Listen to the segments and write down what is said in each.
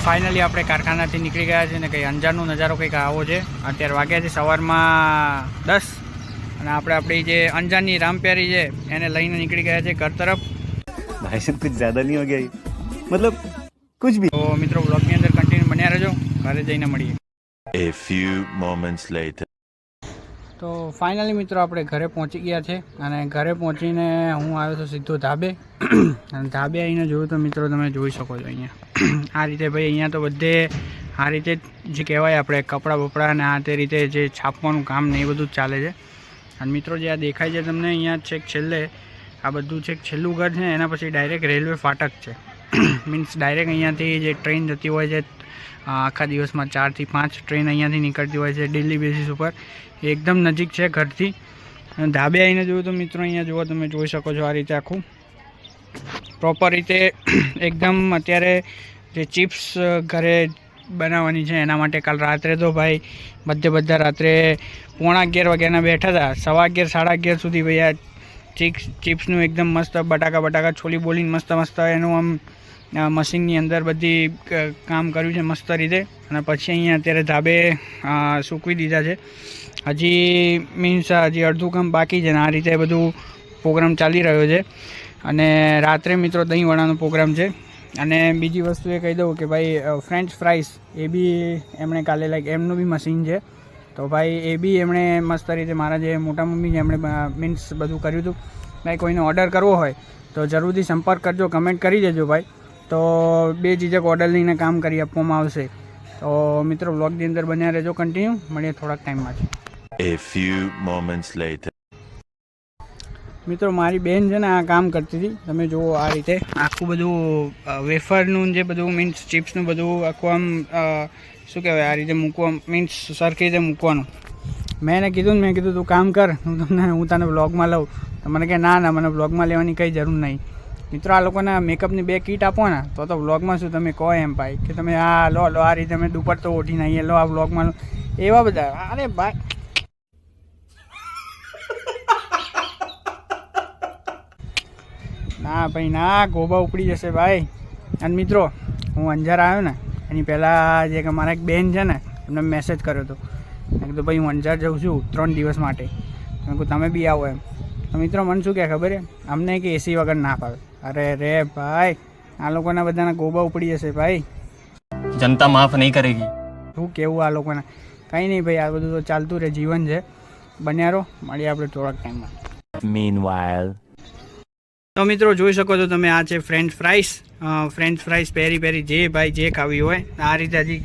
Finally આપણે કારખાનાથી નીકળી ગયા છે ને કંઈ અંજારનો નજારો કંઈક આવો છે. અત્યારે વાગ્યા છે સવારમાં 10 અને આપણે આપણી જે અંજારની રામપ્યારી છે એને લઈને નીકળી ગયા છે ઘર તરફ. ભાઈ સાહેબ કુછ જ્યાદા નહીં હો ગયા, મતલબ કુછ ભી. તો મિત્રો બ્લોગની અંદર કન્ટિન્યુ બન્યા રહેજો, ઘરે જઈને મળીએ. A few moments later. તો ફાઇનલી મિત્રો આપણે ઘરે પહોંચી ગયા છે અને ઘરે પહોંચીને હું આવ્યો તો સીધો ધાબે. અને ધાબે આવીને જોયું તો મિત્રો તમે જોઈ શકો છો અહીંયા આ રીતે ભાઈ અહીંયા તો બધે આ રીતે જે કહેવાય આપણે કપડાં બપડા અને આ તે રીતે જે છાપવાનું કામ ને એ બધું જ ચાલે છે. અને મિત્રો જે આ દેખાય છે તમને અહીંયા છેક છેલ્લે આ બધું છેક છેલ્લું ઘર છે એના પછી ડાયરેક્ટ રેલવે ફાટક છે. મીન્સ ડાયરેક્ટ અહીંયાથી જે ટ્રેન જતી હોય છે આખા દિવસમાં 4 થી 5 ટ્રેન અહીંયાથી નીકળતી હોય છે ડેલી બેસિસ ઉપર. એકદમ નજીક છે ઘરથી. ધાબે આવીને જોયું તો મિત્રો અહીંયા જુઓ તમે જોઈ શકો છો આ રીતે આખું પ્રોપર રીતે એકદમ. અત્યારે જે ચિપ્સ ઘરે બનાવવાની છે એના માટે કાલ રાત્રે તો ભાઈ બધા રાત્રે 11:15 વાગ્યાના બેઠા હતા. 11:15 11:30 સુધી ભાઈ આ ચિપ્સનું એકદમ મસ્ત બટાકા છોલી બોલીને મસ્ત એનું આમ મશીનની અંદર બધી કામ કર્યું છે મસ્ત રીતે. અને પછી અહીંયા અત્યારે ધાબે સૂકવી દીધા છે. હજી મીન્સ હજી અડધું કામ બાકી છે ને આ રીતે બધું પ્રોગ્રામ ચાલી રહ્યો છે. અને રાત્રે મિત્રો દહીંવડાનો પ્રોગ્રામ છે. અને બીજી વસ્તુ એ કહી દઉં કે ભાઈ ફ્રેન્ચ ફ્રાઈસ એ બી એમણે કાલે લાઈક એમનું બી મશીન છે. તો ભાઈ એ બી એમણે મસ્ત રીતે મારા જે મોટા મમ્મી છે એમણે મીન્સ બધું કર્યું હતું. ભાઈ કોઈને ઓર્ડર કરવો હોય તો જરૂરથી સંપર્ક કરજો, કમેન્ટ કરી દેજો ભાઈ, તો બે ઝીઝક ઓર્ડર લઈને કામ કરી આપવામાં આવશે. તો મિત્રો વ્લોગની અંદર બન્યા રહેજો કન્ટિન્યુ, મળીએ થોડાક ટાઈમમાં જ. A few moments later. મિત્રો મારી બેન છે ને આ કામ કરતી હતી. તમે જુઓ આ રીતે આખું બધું વેફરનું જે બધું મીન્સ ચિપ્સનું બધું આખું આમ શું કહેવાય આ રીતે મૂકવા મીન્સ સરખી રીતે મૂકવાનું. મેં કીધું તું કામ કર, હું તને વ્લોગમાં લઉં. તો મને કહે ના મને વ્લોગમાં લેવાની કંઈ જરૂર નહીં. મિત્રો આ લોકોને મેકઅપની 2 કીટ આપો ને તો વ્લોગમાં શું તમે કહો એમ ભાઈ કે તમે આ લો આ રીતે અમે દુપટ્ટો ઓઢીને આવીએ લો આ વ્લોગમાં લો એવા બધા. અરે ભાઈ ના ભાઈ ના, ગોબા ઉપડી જશે ભાઈ. અને મિત્રો હું અંજાર આવ્યો ને એની પહેલાં જે મારા એક બેન છે ને એમને મેસેજ કર્યો હતો. મેં કીધું ભાઈ હું અંજાર જાઉં છું 3 દિવસ માટે. મેં કીધું તમે બી આવો એમ. તો મિત્રો મને શું કહે ખબર છે અમને કે એસી વગર ના ફાવે. અરે રે ભાઈ આ લોકોના બધાના ગોબા ઉપડી જશે ભાઈ. જનતા માફ નહીં કરેગી. શું કેવું આ લોકોને. કંઈ નહીં ભાઈ આ બધું તો ચાલતું રહે, જીવન છે. બન્યા રહો, મળીએ આપણે થોડાક ટાઈમમાં. Meanwhile. તો મિત્રો જોઈ શકો છો તમે આ છે ફ્રેન્ચ ફ્રાઈસ પેરી જે ભાઈ જે ખાવી હોય આ રીતે હજી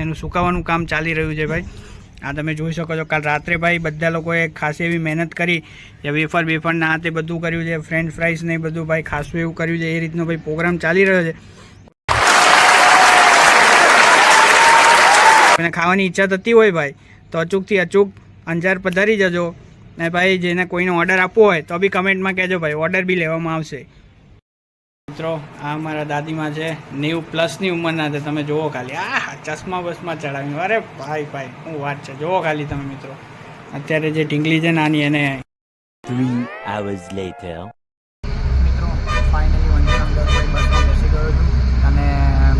એનું સુકાવાનું કામ ચાલી રહ્યું છે ભાઈ. આ તમે જોઈ શકો છો કાલ રાત્રે ભાઈ બધા લોકોએ ખાસી એવી મહેનત કરી કે વેફર ના તે બધું કર્યું છે. ફ્રેન્ચ ફ્રાઈસ ને બધું ભાઈ ખાસું એવું કર્યું છે. એ રીતનો ભાઈ પ્રોગ્રામ ચાલી રહ્યો છે. અને ખાવાની ઈચ્છા થતી હોય ભાઈ તો અચૂકથી અચૂક અંજાર પધારી જજો. ને ભાઈ જેને કોઈને ઓર્ડર આપવો હોય તો બી કમેન્ટમાં કહેજો ભાઈ, ઓર્ડર બી લેવામાં આવશે. મિત્રો આ મારા દાદીમાં છે 90+ ઉંમરના છે. તમે જુઓ ખાલી આ ચશ્મા બસમાં ચડાવ્યું. અરે ભાઈ શું વાત છે, જુઓ ખાલી તમે મિત્રો. અત્યારે જે ઢીંગલી છે નાની એને 3 hours later. મિત્રો ફાઇનલી વંજાર બસમાં બેસી ગયો છું અને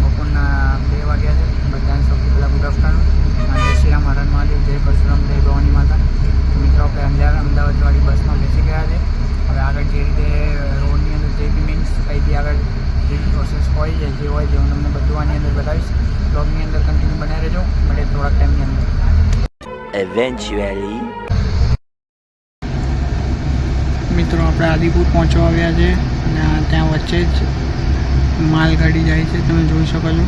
બપોરના 2 વાગ્યા છે. બધાને સૌથી પહેલાં ગુડ આફ્ટરનૂન. જય શ્રી રામ, હર હર મહાદેવ, જય પરશુરામ, જય ભવાની માતા. મિત્રો આપણે અંજાર અમદાવાદવાળી બસમાં બેસી ગયા છે. હવે આગળ જે રીતે રોડની અંદર જે બી મીન્સ કંઈ બી આગળ જે બી પ્રોસેસ હોય છે જે હોય છે હું તમને બધું આની અંદર બતાવીશ. બ્લોગની અંદર કન્ટિન્યુ બન્યા રહેજો, મળે થોડાક ટાઈમની અંદર. Eventually. મિત્રો આપણે આદિપુર પહોંચવા આવ્યા છે અને ત્યાં વચ્ચે જ માલગાડી જાય છે તમે જોઈ શકો છો.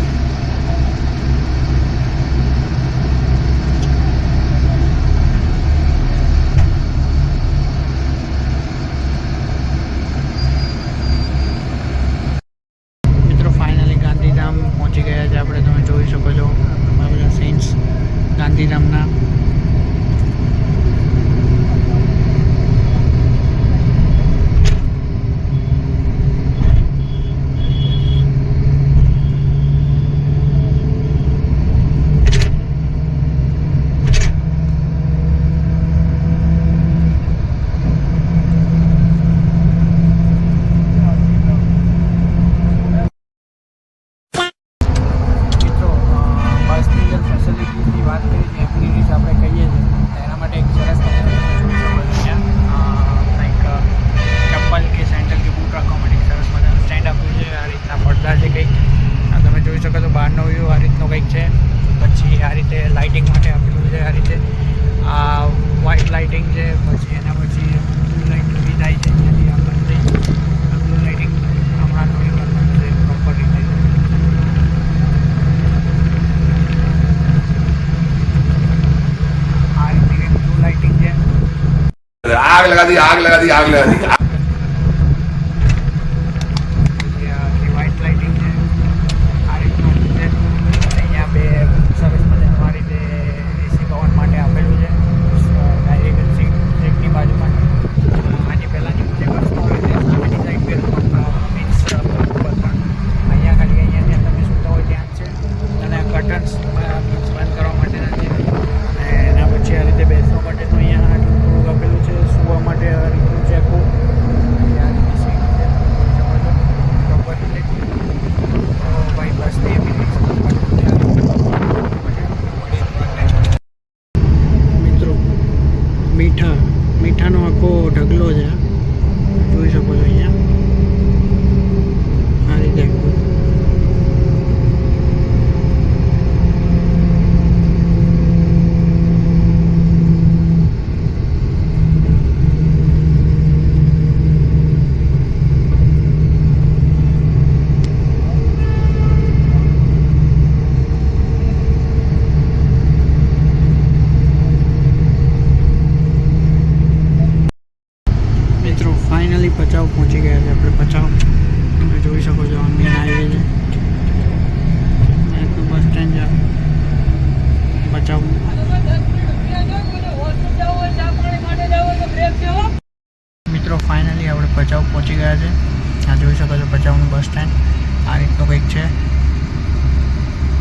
પહોંચી ગયા છે આપણે, તમે જોઈ શકો છો આ બધા સીન્સ ગાંધીધામના. आग लगा दी आग लगा दी आग लगा दी વ્હાઇટ લાઇટિંગ છે આ રીતનું છે. અહીંયા બે સરસ મજાનું આ રીતે એસી પવન માટે આપેલું છે ડાયરેક્ટ સીટની બાજુમાં. આની પહેલાંની જે વસ્તુ હોય તે સામેની સાઈડ પર મીન્સ અહીંયા ખાલી અહીંયા જ્યાં તમે સૂતા હોય ત્યાં જ છે. અને કર્ટન્સ મીન્સ બંધ કરવા માટેના છે. અને એના પછી આ રીતે બેસવા માટેનું અહીંયા આટલું થોડુંક આપેલું છે. સૂવા માટે આ રીતનું છે આખું. આ રીતે સીટ છે પ્રોપર રીતે. તો ભાઈ બસ તે મિત્રો મીઠાનો આખો ઢગલો છે જોઈ શકો છો અહીંયા આ રીતે. મિત્રો ફાઇનલી ભચાઉ પહોંચી ગયા છે આપણે. ભચાઉ તમે જોઈ શકો છો આ મેન હાઈવે છે. એક બસ સ્ટેન્ડ છે ભચાઉ. મિત્રો ફાઇનલી આપણે ભચાઉ પહોંચી ગયા છે. આ જોઈ શકો છો ભચાઉનું બસ સ્ટેન્ડ આ રીતનું કંઈક છે.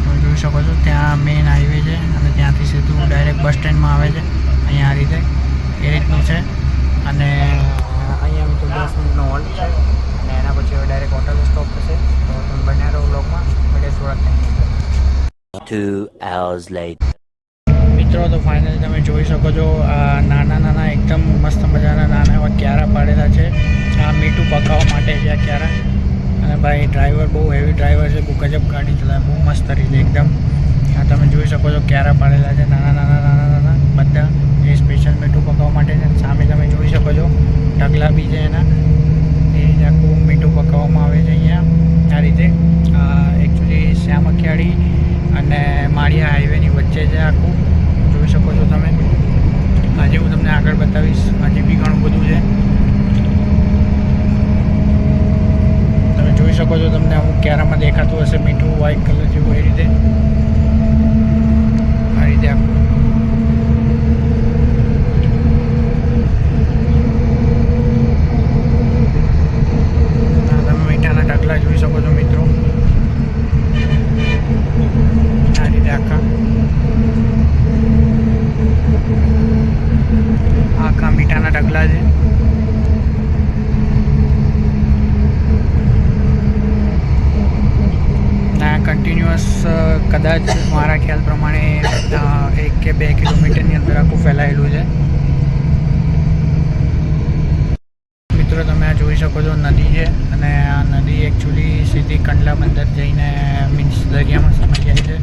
તમે જોઈ શકો છો ત્યાં મેન હાઈવે છે અને ત્યાંથી સીધું ડાયરેક્ટ બસ સ્ટેન્ડમાં આવે છે. અહીંયા આ રીતે એ રીતનું છે. અને અહીંયા મિત્રો 10 મિનિટનો હોલ્ટ છે અને એના પછી હવે ડાયરેક્ટ હોટલ સ્ટોપ થશે. તો તમે બન્યા રહો બ્લોગમાં. મળીએ થોડાક ટાઈમ. 2 hours later. મિત્રો તો ફાઇનલી તમે જોઈ શકો છો આ નાના એકદમ મસ્ત મજાના નાના એવા ક્યારા પાડેલા છે. આ મીઠું પકાવવા માટે છે આ ક્યારા. અને ભાઈ ડ્રાઈવર બહુ હેવી ડ્રાઈવર છે. બહુ ગજબ ગાડી ચલાવે બહુ મસ્ત રીતે એકદમ. આ તમે જોઈ શકો છો ક્યારા પાડેલા છે નાના બધા. એ સ્પેશિયલ મીઠું પકાવવા માટે છે. સામે તમે જોઈ શકો છો ઢગલા બી છે એના. એ આખું મીઠું પકાવવામાં આવે છે અહીંયા આ રીતે. એકચ્યુઅલી શ્યામખિયાળી અને માળિયા હાઈવેની વચ્ચે છે આખું. જોઈ શકો છો તમે. આજે હું તમને આગળ બતાવીશ. હજી બી ઘણું બધું છે. તમે જોઈ શકો છો તમને અમુક ક્યારામાં દેખાતું હશે મીઠું વ્હાઇટ કલર જેવું એ રીતે. આ રીતે આખું ઢગલા જોઈ શકો છો મિત્રો. આ રીતે આખા મીઠાના ઢગલા છે. આ કન્ટિન્યુઅસ કદાચ મારા ખ્યાલ પ્રમાણે 1 કે 2 કિલોમીટરની અંદર આખું ફેલાયેલું છે. મિત્રો તમે આ જોઈ શકો છો નદી છે અને આ નદી એકચ્યુઅલી સીધી કંડલા બંદર જઈને મીન્સ દરિયામાં સમાઈ જાય છે.